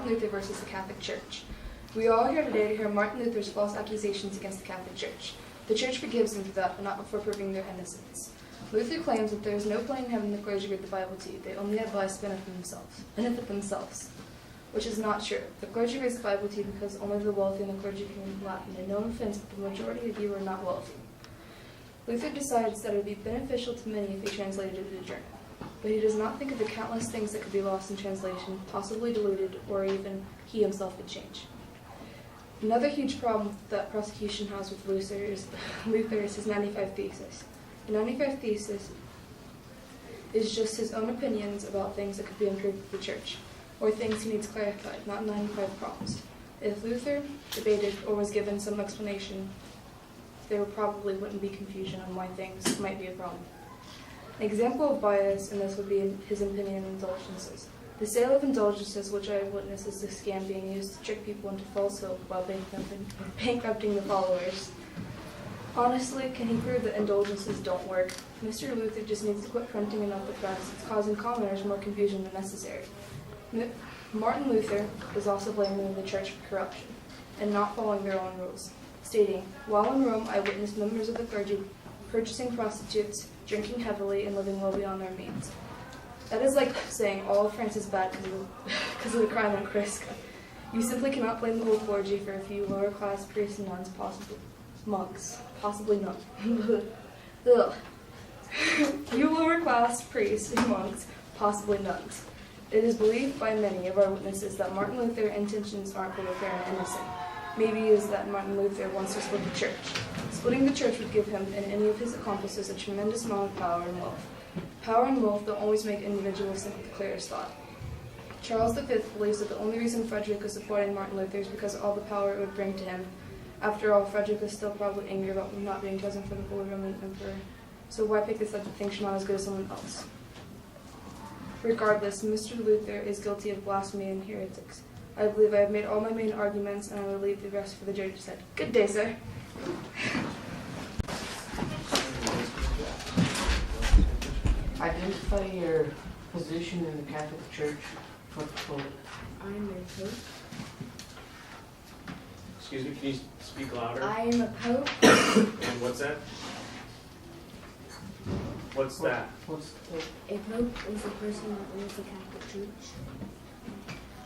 Martin Luther versus the Catholic Church. We are all here today to hear Martin Luther's false accusations against the Catholic Church. The Church forgives them for that, but not before proving their innocence. Luther claims that there is no point in having the clergy read the Bible to you. They only advise to benefit themselves, which is not true. The clergy reads the Bible to you because only the wealthy and the clergy can read Latin, and no offense, but the majority of you are not wealthy. Luther decides that it would be beneficial to many if he translated it into German, but he does not think of the countless things that could be lost in translation, possibly diluted, or even he himself could change. Another huge problem that prosecution has with Luther is his 95 Thesis. The 95 Thesis is just his own opinions about things that could be improved with the church, or things he needs clarified, not 95 problems. If Luther debated or was given some explanation, there probably wouldn't be confusion on why things might be a problem. An example of bias in this would be his opinion on indulgences. The sale of indulgences, which I have witnessed, is a scam being used to trick people into false hope while bankrupting the followers. Honestly, can he prove that indulgences don't work? Mr. Luther just needs to quit printing enough the press. It's causing commoners more confusion than necessary. Martin Luther is also blaming the church for corruption and not following their own rules, stating, "While in Rome, I witnessed members of the clergy purchasing prostitutes, drinking heavily, and living well beyond their means." That is like saying all of France is bad because of the crime on Crisco. You simply cannot blame the whole clergy for a few lower-class priests and nuns, possibly none. Ugh. Few lower-class priests and monks, possibly nuns. It is believed by many of our witnesses that Martin Luther's intentions aren't for fair and innocent. Maybe it is that Martin Luther wants to split the church. Splitting the church would give him and any of his accomplices a tremendous amount of power and wealth. Power and wealth don't always make individuals think with the clearest thought. Charles V believes that the only reason Frederick was supporting Martin Luther is because of all the power it would bring to him. After all, Frederick was still probably angry about not being chosen for the Holy Roman Emperor. So why pick this up that thinks you're not as good as someone else? Regardless, Mr. Luther is guilty of blasphemy and heretics. I believe I have made all my main arguments, and I will leave the rest for the judge to decide. Good day, sir. Identify your position in the Catholic Church for the Pope. I'm a pope. Excuse me, can you speak louder? I am a pope. And what's that? What's that? What's the Pope? A pope is a person that rules the Catholic Church.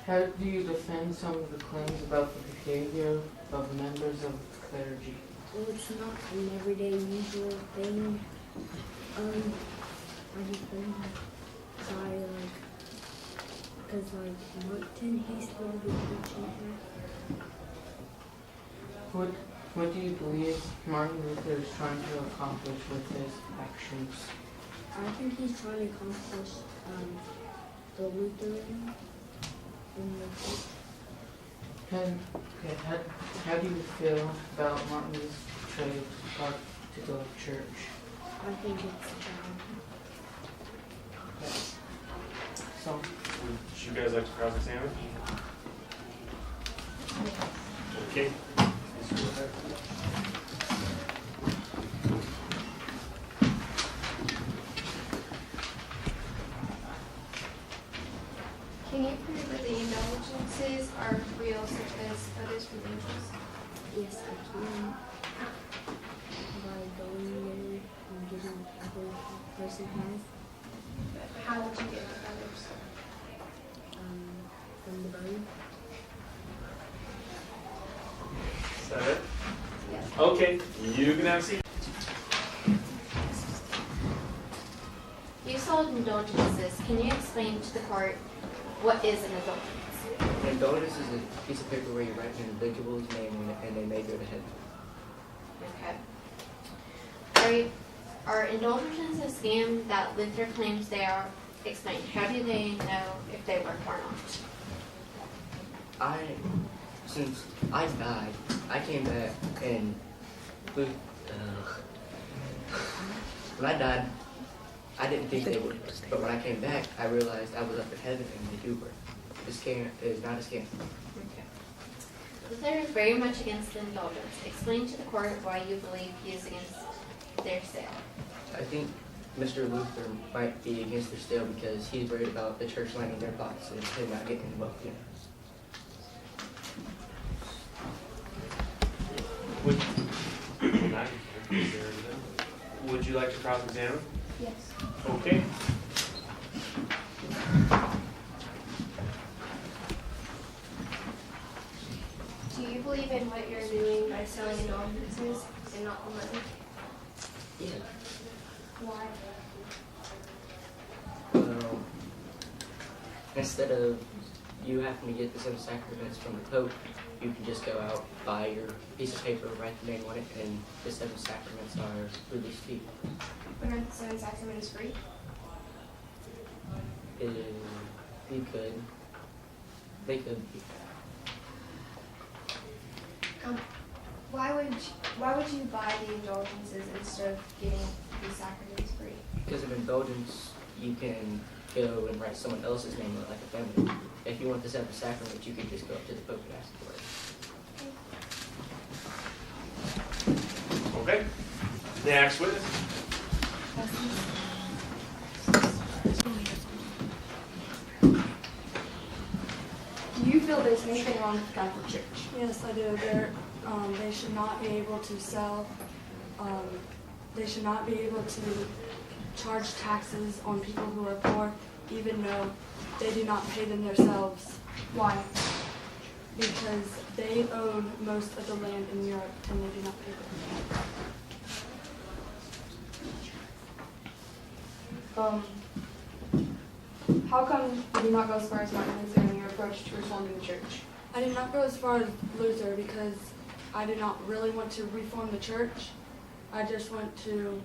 How do you defend some of the claims about the behavior of members of the clergy? Well, it's not an everyday usual thing. I defend by because Martin, he's still the preaching here. What do you believe Martin Luther is trying to accomplish with his actions? I think he's trying to accomplish the Lutheran in the church. How do you feel about Martin's betrayal to go to church? I think it's bad. So, Would you guys like to cross-examine? Okay. Please go ahead. Can you prove that the indulgences are real, such as others from angels? Yes, I can. By going there and giving every person has How would you get with others? from the bird. Is that it? Yes. Okay, you can have a seat. You sold indulgences. Can you explain to the court what is an indulgence? An indulgence is a piece of paper where you write an individual's name and they may go to heaven. Okay. Are indulgences a scam that Luther claims they are? Explain. How do they know if they work or not? Since I died, I came back and when I died, I didn't think they would. But when I came back, I realized I was up in heaven and they do work. The scam is not a scam. Okay. Luther is very much against the indulgence. Explain to the court why you believe he is against their sale. I think Mr. Luther might be against their sale because he's worried about the church lining their pockets and him not getting wealth. Would, well, now you can. Would you like to cross-examine? Yes. Okay. Do you believe in what you're doing by selling indulgences and not the money? Yeah. Why? Well, instead of you having to get the 7 sacraments from the Pope, you can just go out, buy your piece of paper, write the name on it, and the 7 sacraments are released to you. But aren't the 7 sacraments free? You could. They could be. Why would you buy the indulgences instead of getting the sacraments free? Because of indulgence, you can go and write someone else's name on it, like a family. If you want the 7 sacraments, you can just go up to the Pope and ask for it. Okay. Next witness. Do you feel there's anything wrong with the Catholic Church? Yes, I do. They should not be able to sell. They should not be able to charge taxes on people who are poor, even though they do not pay them themselves. Why? Because they own most of the land in Europe and they do not pay them. How come you do not go as far as Martin Luther in your approach to reforming the church? I did not go as far as Luther because I did not really want to reform the church. I just want to,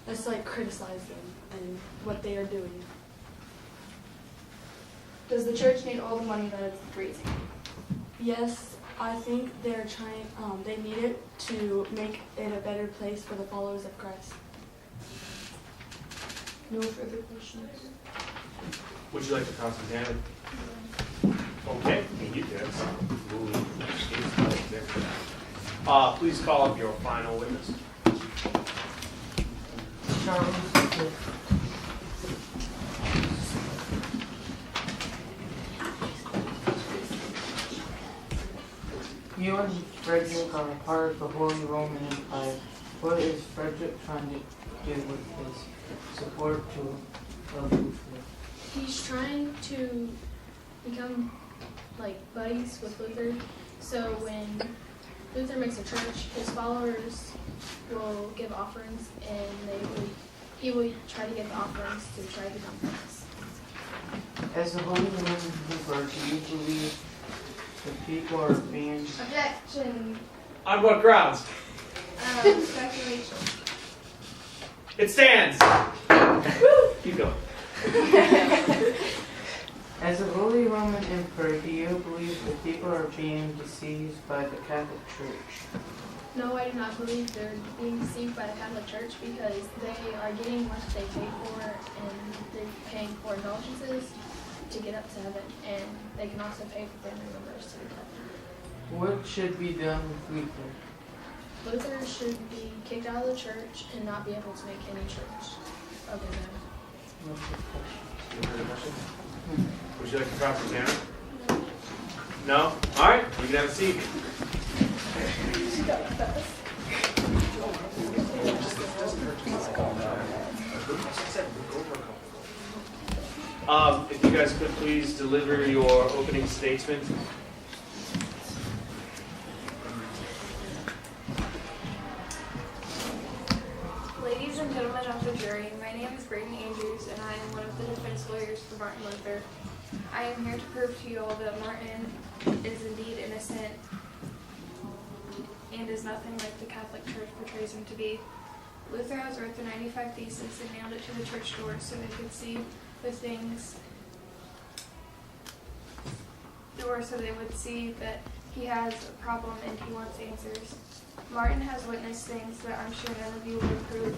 let's like criticize them and what they are doing. Does the church need all the money that it's raising? Yes, I think they're trying, they need it to make it a better place for the followers of Christ. No further questions. Would you like to cross-examine? Okay. You did. Please call up your final witness. Charles, you and Frederick are a part of the Holy Roman Empire. What is Frederick trying to do with his support of Luther? He's trying to become like buddies with Luther. So when Luther makes a church, his followers will give offerings, and he will try to get the offerings to try to become friends. As a Holy Roman Emperor, do you believe the people are being... Objection. On what grounds? Speculation. It stands. Keep going. As a Holy Roman Emperor, do you believe the people are being deceived by the Catholic Church? No, I do not believe they're being deceived by the Catholic Church because they are getting what they pay for, and they're paying for indulgences to get up to heaven, and they can also pay for family members to get to heaven. What should be done with Luther? Luther should be kicked out of the church and not be able to make any church of his own. No questions. Any further questions? Would you like to cross-examine? No? All right. You can have a seat. If you guys could please deliver your opening statement. Ladies and gentlemen of the jury, my name is Brayden Andrews, and I am one of the defense lawyers for Martin Luther. I am here to prove to you all that Martin is indeed innocent and is nothing like the Catholic Church portrays him to be. Luther has wrote the 95 Theses and nailed it to the church door so they could see the things, or so they would see that he has a problem and he wants answers. Martin has witnessed things that I'm sure none of you would approve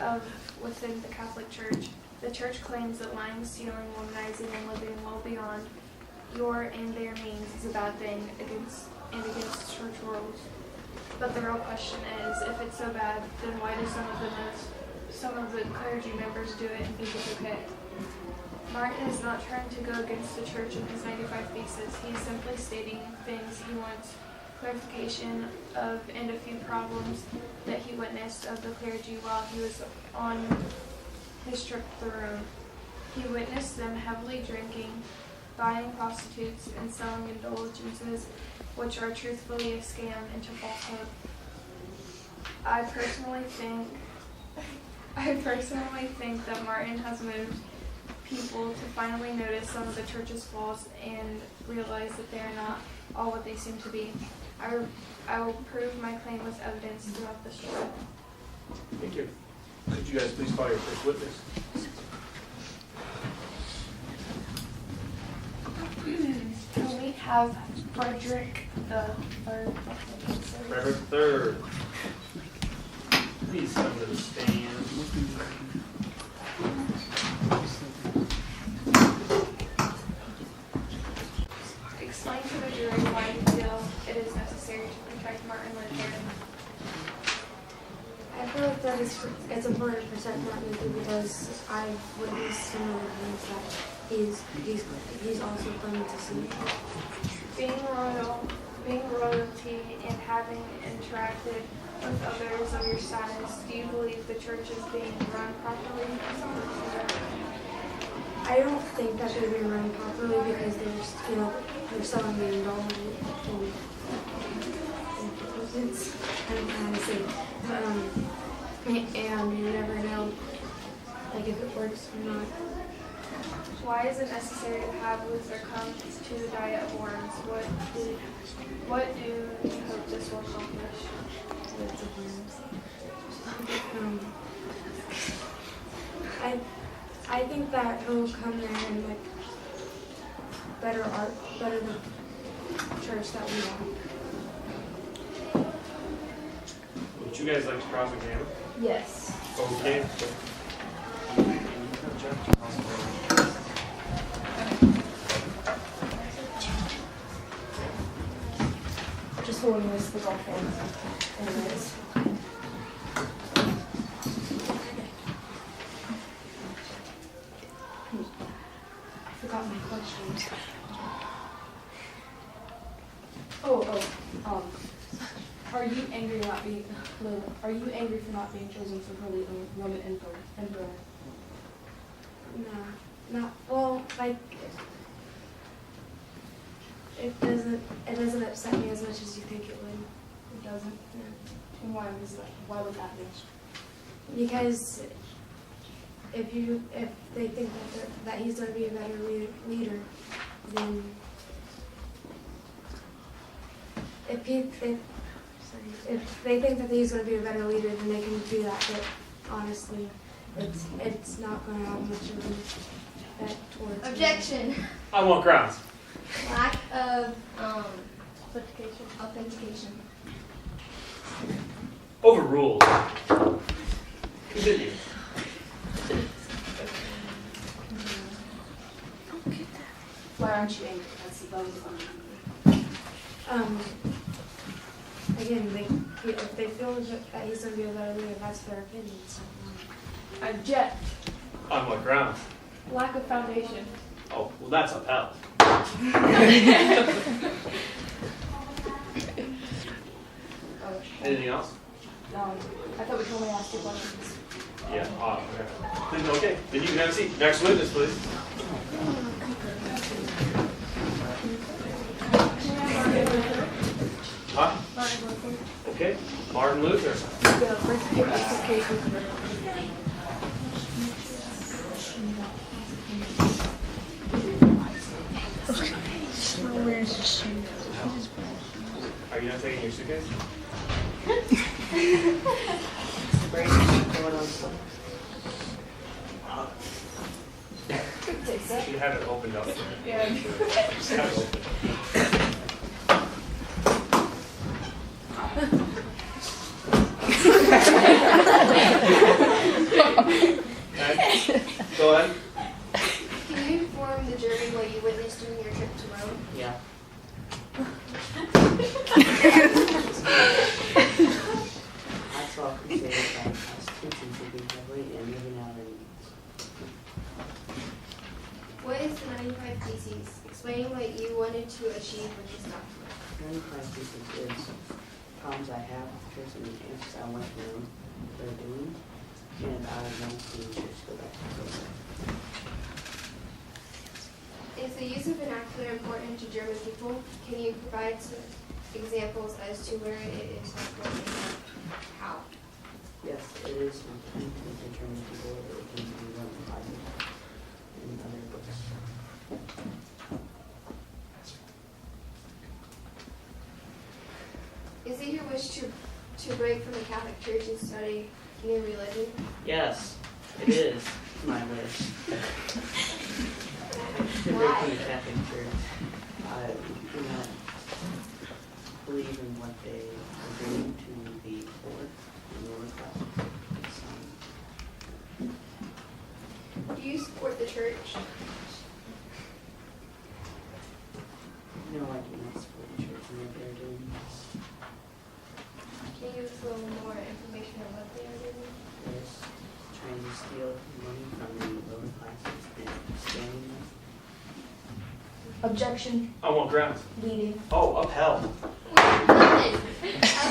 of within the Catholic Church. The church claims that lying, stealing, womanizing, and living well beyond your and their means is a bad thing against church rules. But the real question is, if it's so bad, then why do some of the most some of the clergy members do it and think it's okay. Martin is not trying to go against the church in his 95 Theses. He is simply stating things he wants clarification of and a few problems that he witnessed of the clergy while he was on his trip to the road. He witnessed them heavily drinking, buying prostitutes, and selling indulgences, which are truthfully a scam into falsehood. I personally think that Martin has moved people to finally notice some of the church's flaws and realize that they are not all what they seem to be. I will prove my claim with evidence throughout this trial. Thank you. Could you guys please call your first witness? Can we have Frederick the Third? Frederick III. Please come to the stand. Explain to the jury why you feel it is necessary to protect Martin Luther. I feel like that it's important to protect Martin Luther because I've witnessed some of the things that he's also claiming to see. Being royalty and having interacted with others of your status, do you believe the church is being run properly? I don't think that they're being run properly because they're selling the indulgence. I'm trying to say, and you never know, like if it works or not. Why is it necessary to have Luther come to the Diet of Worms? What do you hope this will accomplish? I think that he'll come there and like better the church that we want. Would you guys like to cross-examine? Yes. Okay. Just holding this the golf ball. Anyways. I forgot my questions. Are you angry not being? Are you angry for not being chosen for Holy Roman Emperor? No, not well. Like it doesn't upset me as much as you think it would. It doesn't. No. And why would that be? Because if they think that he's going to be a better leader, then if they think that he's going to be a better leader, then they can do that. But honestly, it's not going to have much of an effect towards me. Objection. I want grounds. Lack of authentication. Overruled. Continue. Why aren't you angry? That's the bone. Again, if they feel that he's going to be a better leader, that's their opinion. So, Object. On what grounds? Lack of foundation. Oh, well, that's upheld. Anything else? I thought we could only ask 2 questions. Yeah. Okay. Then, okay. Then you can have a seat. Next witness, please. Huh? Okay. Martin Luther. Are you not taking your suitcase? You have it opened up. Yeah. Just have it open. Okay. Go ahead. Can you inform the jury what you witnessed during your trip to Rome? Yeah. I saw crusaders baptized teaching to be heavily 95 Theses. Explain what you wanted to achieve with this document. 95 Theses is problems I have with the church and the answers I want to know they're doing, and I want the church to go back to program. Is the use of vernacular important to German people? Can you provide some examples as to where it is important and how? Yes, it is important to the German people that it can be learned in the Bible and other books. Is it your wish to break from the Catholic Church and study new religion? Yes, it is my wish. To break from the Catholic Church, I do not believe in what they are doing to the poor and lower class. Do you support the church? No, I do not support the church and what they are doing. Can you give us a little more information on what they are doing? Yes, trying to steal money from the lower classes and scamming them. Objection. On what grounds? Leading. Oh, upheld. I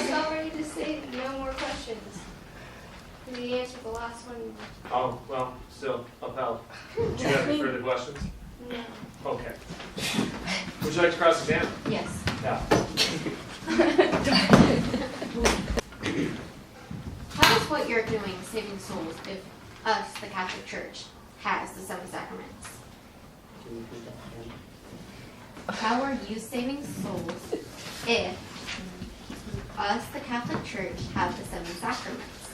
was all ready to say no more questions. He answered the last one. Oh, well, still upheld. Do you have any further questions? No. Okay. Would you like to cross-examine? Yes. Yeah. How is what you're doing saving souls if us, the Catholic Church, has the seven sacraments? Can you repeat that again? How are you saving souls if us, the Catholic Church, have the seven sacraments?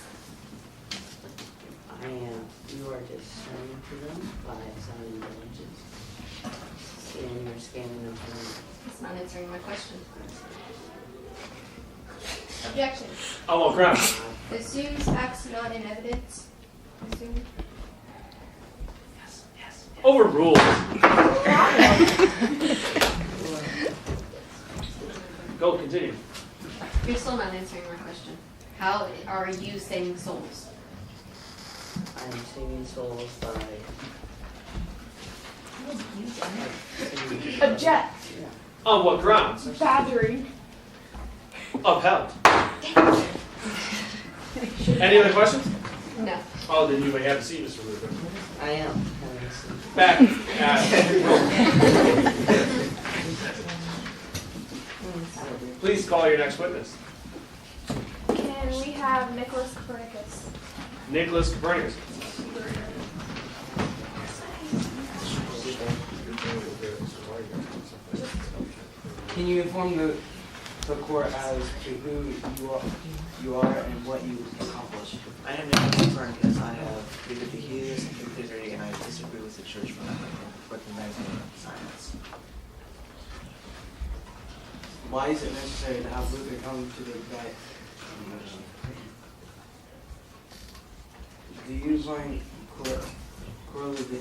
You are just showing to them by selling villages. And you're scamming them for money. It's not answering my question. Objection. On what grounds? Assumes facts not in evidence. Assume. Overruled. Go, continue. You're still not answering my question. How are you saving souls? I'm saving souls by... Object. Yeah. On what grounds? Badgering. Upheld. Any other questions? No. Oh, then you may have a seat, Mr. Luther. I am having a seat. Back. Please call your next witness. Can we have Nicholas Copernicus? Nicholas Copernicus. Can you inform the court as to who you are and what you accomplished? I am Nicholas Copernicus. I have pleaded the Hughes and concluded, and I disagree with the church for not recognizing science. Why is it necessary to have Luther come to the debate? Do you find correlation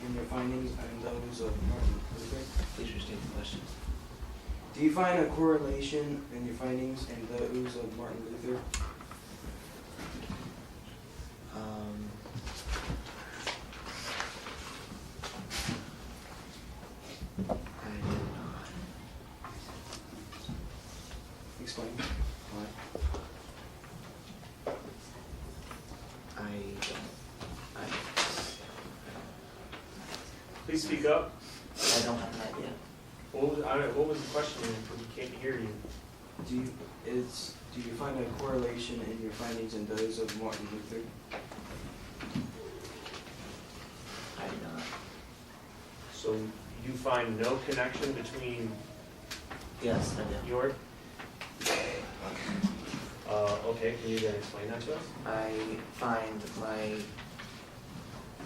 in your findings and those of Martin Luther? Please restate the question. Do you find a correlation in your findings and those of Martin Luther? I do not. Explain why. I don't. Please speak up. I don't have an idea. What was the question? We can't hear you. Do you find a correlation in your findings and those of Martin Luther? I do not. So you find no connection between Yes, I do. your... okay, can you then explain that to us? I find my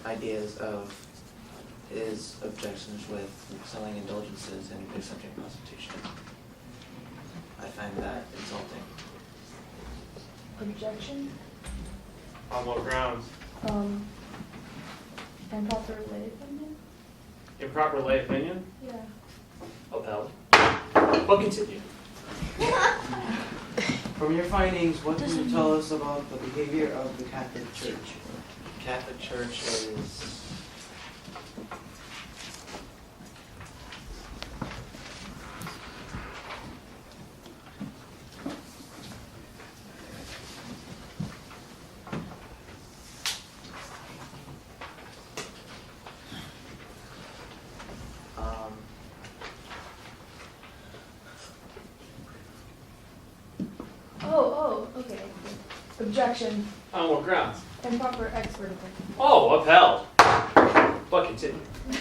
ideas of his objections with selling indulgences and accepting prostitution. I find that insulting. Objection. On what grounds? Improper lay opinion? Improper lay opinion? Yeah. Upheld. But continue. From your findings, what can you tell us about the behavior of the Catholic Church? The Catholic Church is Objection. On what grounds? Improper expert opinion. Oh, upheld. But continue. I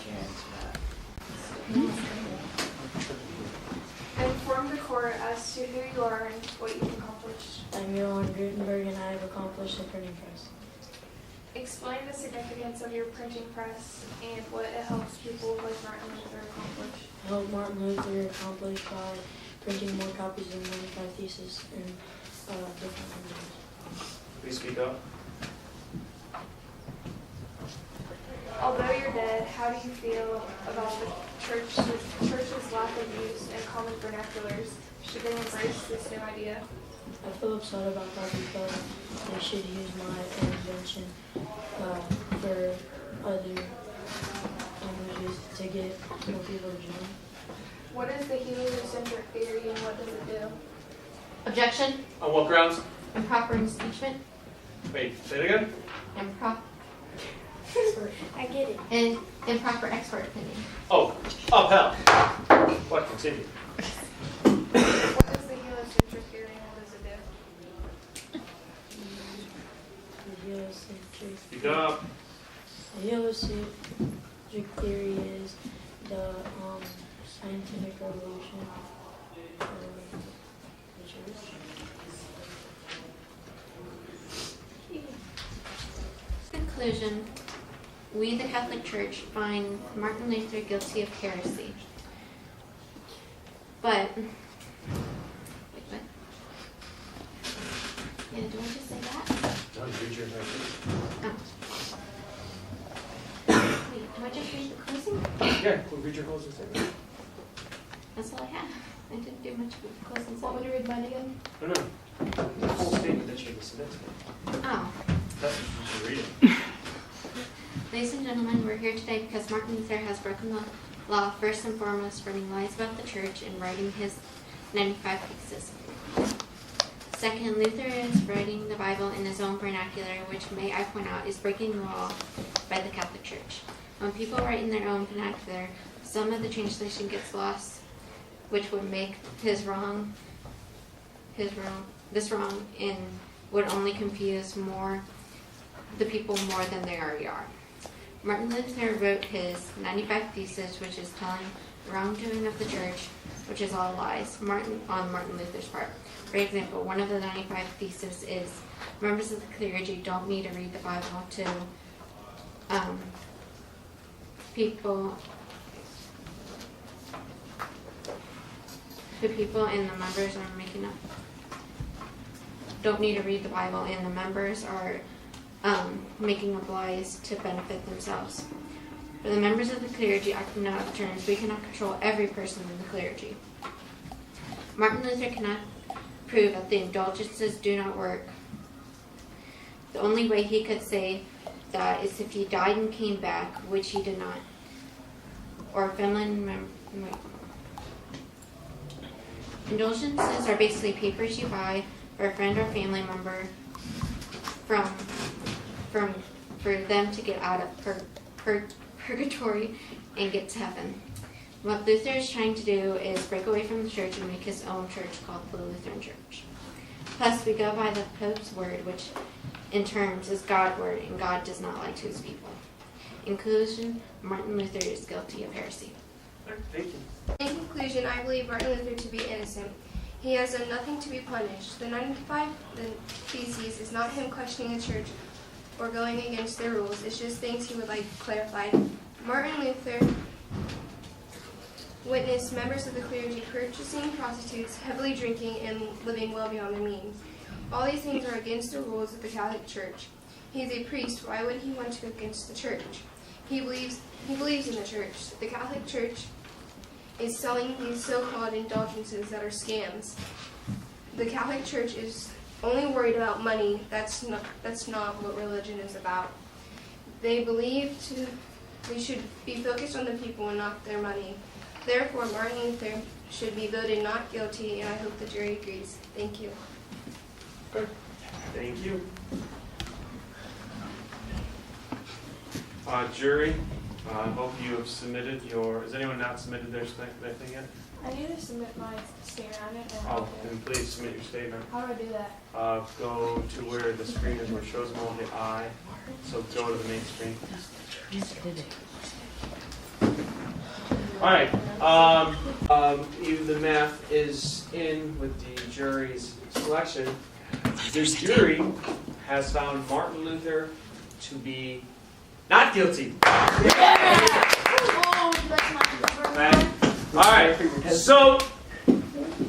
can't answer that. Inform the court as to who you are and what you've accomplished. I'm Johan Gutenberg and I have accomplished the printing press. Explain the significance of your printing press and what it helps people like Martin Luther accomplish. I helped Martin Luther accomplish by printing more copies of the 95 Theses in different languages. Please speak up. Although you're dead, how do you feel about the church's lack of use in common vernaculars? Should they embrace this new idea? I feel upset about that because they should use my invention for other languages to get more people to join. What is the heliocentric theory and what does it do? Objection. On what grounds? Improper impeachment. Wait, say it again? I get it. And improper expert opinion. Oh, upheld. But continue. What is the heliocentric theory and what does it do? The heliocentric Speak up. The heliocentric theory is the scientific revolution of the church. Conclusion. We, the Catholic Church, find Martin Luther guilty of heresy. But, wait, what? Yeah, do I just say that? No, you read your Oh. Wait, do I just read the closing? Yeah, we'll read your closing statement. That's all I have. I didn't do much with the closing Want me statement. to read mine again? No, no. The whole statement that you submitted. Oh. That's what you should read it. Ladies and gentlemen, we're here today because Martin Luther has broken the law, first and foremost, spreading lies about the church and writing his 95 Theses. Second, Luther is writing the Bible in his own vernacular, which, may I point out, is breaking the law by the Catholic Church. When people write in their own vernacular, some of the translation gets lost, which would make this wrong, and would only confuse the people more than they already are. Martin Luther wrote his 95 Theses, which is telling the wrongdoing of the church, which is all lies, on Martin Luther's part. For example, one of the 95 Theses is members of the clergy don't need to read the Bible to people and the members are making up. Don't need to read the Bible and the members are making up lies to benefit themselves. For the members of the clergy acting out of turns, we cannot control every person in the clergy. Martin Luther cannot prove that the indulgences do not work. The only way he could say that is if he died and came back, which he did not. Or indulgences are basically papers you buy for a friend or family member for them to get out of purgatory and get to heaven. What Luther is trying to do is break away from the church and make his own church called the Lutheran Church. Plus, we go by the Pope's word, which in terms is God's word, and God does not lie to his people. In conclusion, Martin Luther is guilty of heresy. Thank you. In conclusion, I believe Martin Luther to be innocent. He has done nothing to be punished. The 95 Theses is not him questioning the church or going against their rules. It's just things he would like clarified. Martin Luther witnessed members of the clergy purchasing prostitutes, heavily drinking, and living well beyond their means. All these things are against the rules of the Catholic Church. He is a priest. Why would he want to go against the church? He believes in the church. The Catholic Church is selling these so-called indulgences that are scams. The Catholic Church is only worried about money. That's not what religion is about. They believe we should be focused on the people and not their money. Therefore, Martin Luther should be voted not guilty, and I hope the jury agrees. Thank you. Good. Thank you. Jury, I hope you have submitted your, has anyone not submitted their thing yet? I need to submit my statement on it. Oh, then please submit your statement. How do I do that? Go to where the screen is, where it shows them all, hit I. So go to the main screen. Alright, the math is in with the jury's selection. The jury has found Martin Luther to be not guilty. Alright, so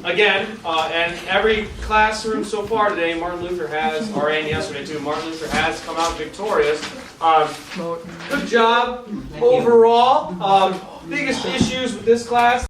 again, and every classroom so far today, Martin Luther has, or and yesterday too, Martin Luther has come out victorious. Good job overall. Biggest issues with this class.